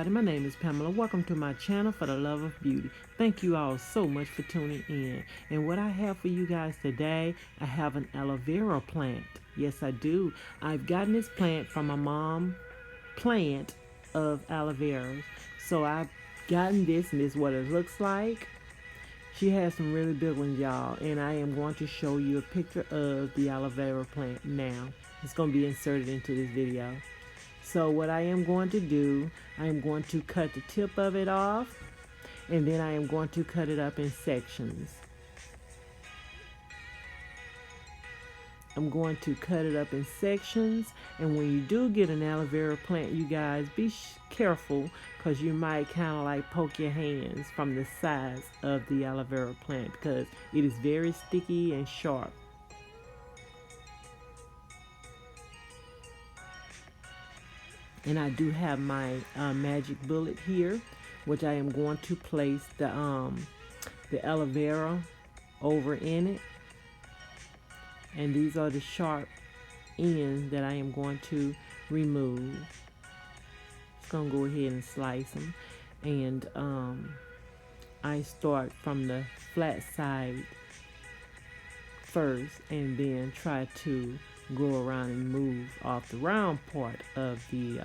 everybody. My name is Pamela. Welcome to my channel for the love of beauty. Thank you all so much for tuning in. And what I have for you guys today, I have an aloe vera plant. Yes, I do. I've gotten this plant from my mom plant of aloe vera. So I've gotten this, and this is what it looks like. She has some really big ones, y'all, and I am going to show you a picture of the aloe vera plant now. It's going to be inserted into this video. So what I am going to do, I am going to cut the tip of it off, and then I am going to cut it up in sections. I'm going to cut it up in sections, and when you do get an aloe vera plant, you guys be careful, because you might kind of like poke your hands from the size of the aloe vera plant, because it is very sticky and sharp. And I do have my magic bullet here, which I am going to place the aloe vera over in it. And these are the sharp ends that I am going to remove. Just gonna go ahead and slice them. And I start from the flat side first, and then try to go around and move off the round part of the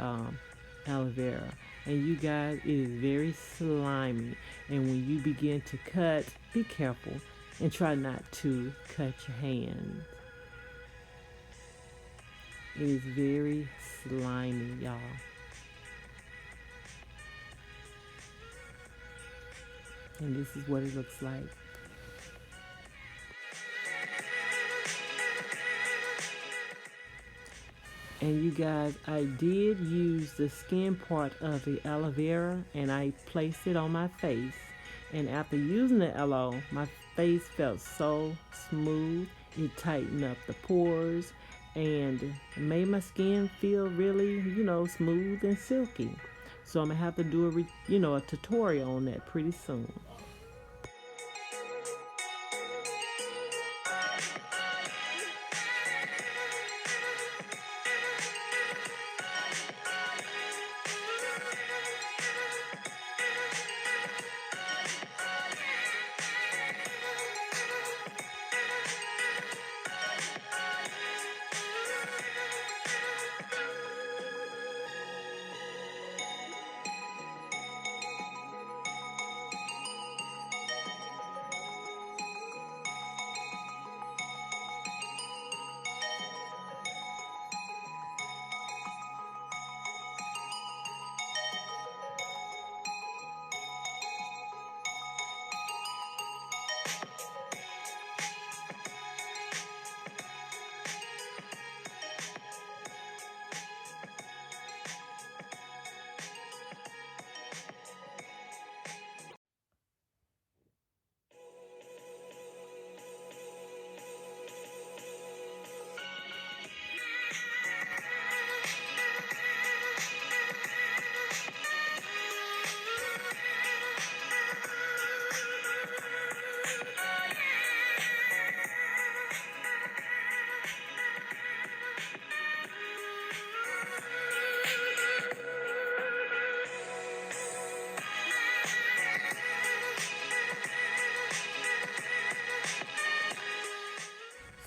aloe vera. And you guys, it is very slimy, and when you begin to cut, be careful and try not to cut your hands. It is very slimy, y'all. And this is what it looks like. And you guys, I did use the skin part of the aloe vera, and I placed it on my face. And after using the aloe, my face felt so smooth. It tightened up the pores and made my skin feel really, smooth and silky. So I'm gonna have to do a tutorial on that pretty soon.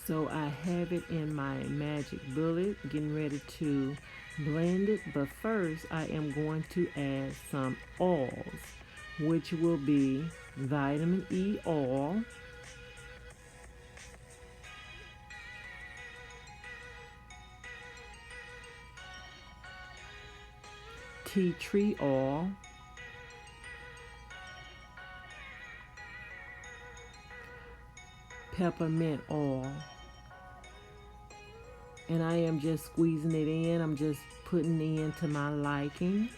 So I have it in my magic bullet, getting ready to blend it. But first, I am going to add some oils, which will be vitamin E oil, tea tree oil, peppermint oil. And I am just squeezing it in. I'm just putting it in to my liking.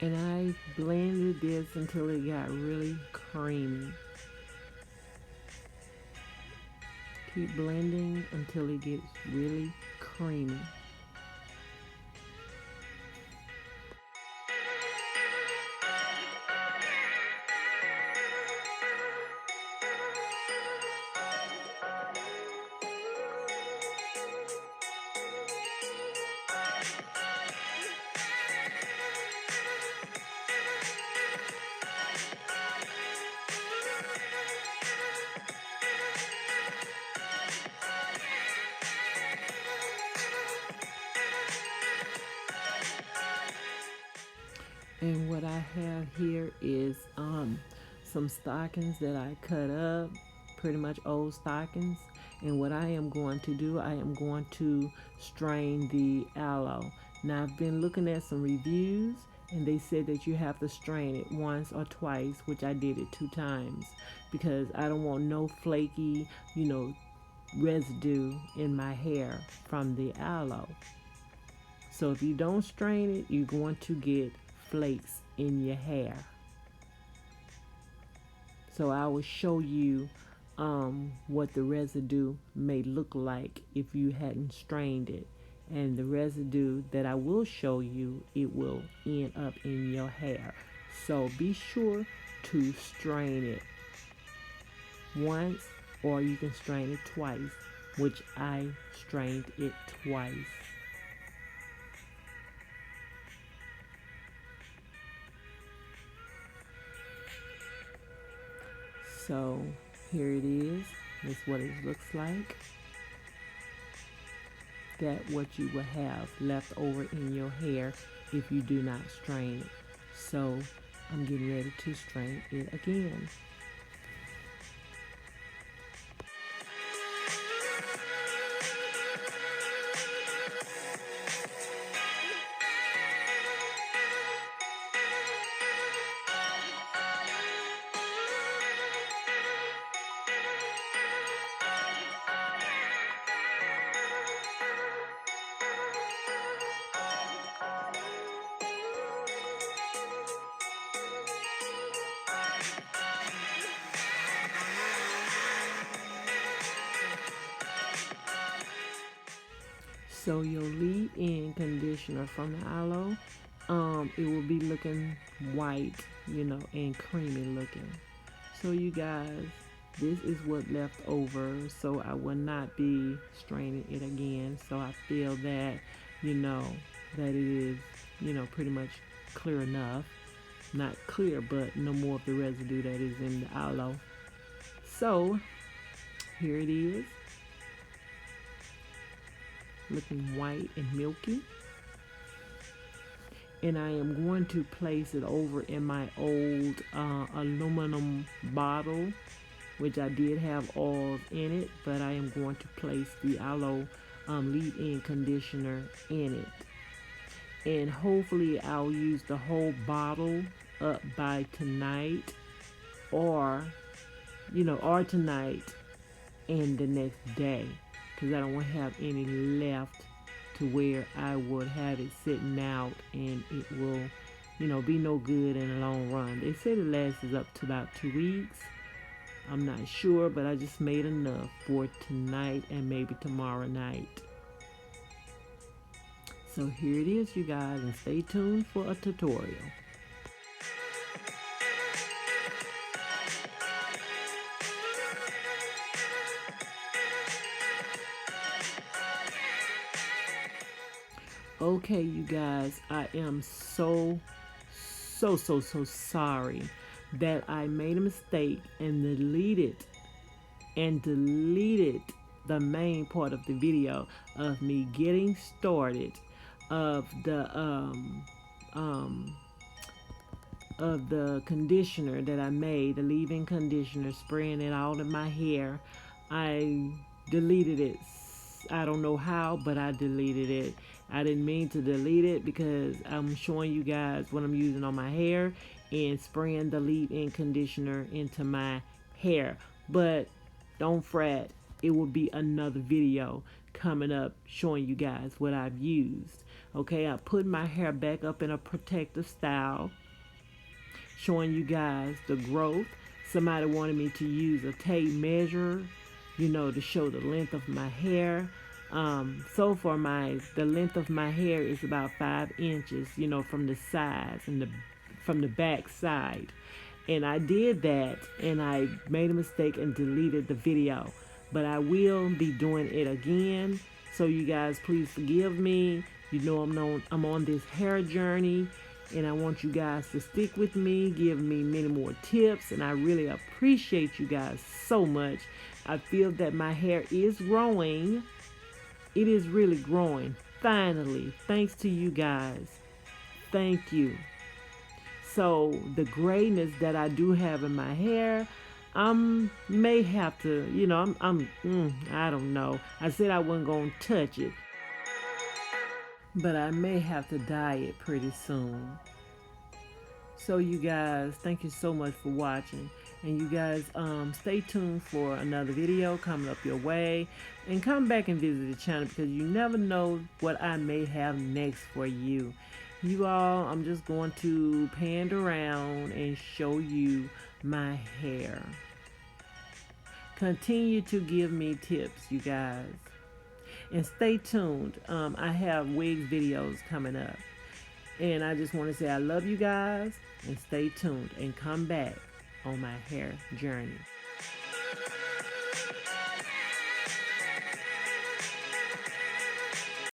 And I blended this until it got really creamy. Keep blending until it gets really creamy. And what I have here is some stockings that I cut up, pretty much old stockings. And what I am going to do, I am going to strain the aloe. Now I've been looking at some reviews and they said that you have to strain it once or twice, which I did it 2 times because I don't want no flaky, residue in my hair from the aloe. So if you don't strain it, you're going to get flakes in your hair. So I will show you what the residue may look like if you hadn't strained it. And the residue that I will show you, it will end up in your hair. So be sure to strain it once, or you can strain it twice, which I strained it twice. So here it is. That's what it looks like. That's what you will have left over in your hair if you do not strain it. So I'm getting ready to strain it again. So your leave-in conditioner from the aloe, it will be looking white, and creamy looking. So you guys, this is what left over. So I will not be straining it again. So I feel that, that it is, pretty much clear enough. Not clear, but no more of the residue that is in the aloe. So here it is, looking white and milky. And I am going to place it over in my old aluminum bottle, which I did have oils in it, but I am going to place the aloe leave-in conditioner in it. And hopefully I'll use the whole bottle up by tonight, or tonight and the next day, because I don't want to have any left to where I would have it sitting out and it will, be no good in the long run. They said it lasts up to about 2 weeks. I'm not sure, but I just made enough for tonight and maybe tomorrow night. So here it is, you guys, and stay tuned for a tutorial. Okay, you guys, I am so sorry that I made a mistake and deleted the main part of the video of me getting started of the conditioner that I made, the leave-in conditioner, spraying it all in my hair. I deleted it. I don't know how, but I deleted it. I didn't mean to delete it because I'm showing you guys what I'm using on my hair and spraying the leave-in conditioner into my hair. But don't fret, it will be another video coming up showing you guys what I've used. Okay, I put my hair back up in a protective style, showing you guys the growth. Somebody wanted me to use a tape measure, to show the length of my hair. So for the length of my hair is about 5 inches, from the sides and from the back side. And I did that, and I made a mistake and deleted the video. But I will be doing it again. So you guys, please forgive me. I'm on this hair journey, and I want you guys to stick with me, give me many more tips, and I really appreciate you guys so much. I feel that my hair is growing. It is really growing. Finally, thanks to you guys. Thank you. So the grayness that I do have in my hair, may have to, I don't know. I said I wasn't going to touch it, but I may have to dye it pretty soon. So you guys, thank you so much for watching. And you guys, stay tuned for another video coming up your way. And come back and visit the channel, because you never know what I may have next for you. You all, I'm just going to pan around and show you my hair. Continue to give me tips, you guys. And stay tuned. I have wigs videos coming up. And I just want to say I love you guys, and stay tuned and come back on my hair journey.